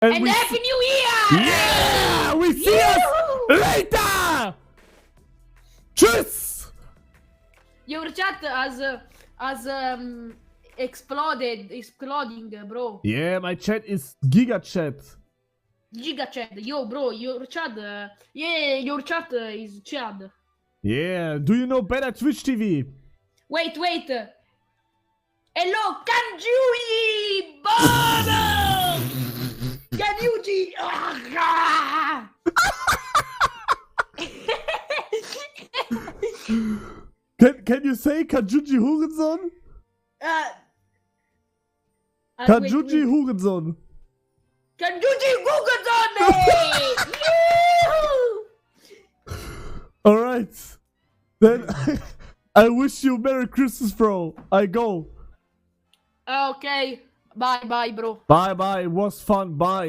And Happy New Year! Yeah! We see us later! Tschüss! Your chat has exploding, bro. Yeah, my chat is Giga Chat. Giga chat. Yo, bro, your chat. Yeah, your chat is Chad. Yeah, do you know better Twitch TV? Wait. Hello, Kanjuji! Bono! Kanjuji! Can you say Kanjuji Hurensohn? Kanjuji Hurensohn. Kanjuji Hurensohn! Alright. Then I wish you Merry Christmas, bro. I go. Okay. Bye, bro. Bye. It was fun. Bye.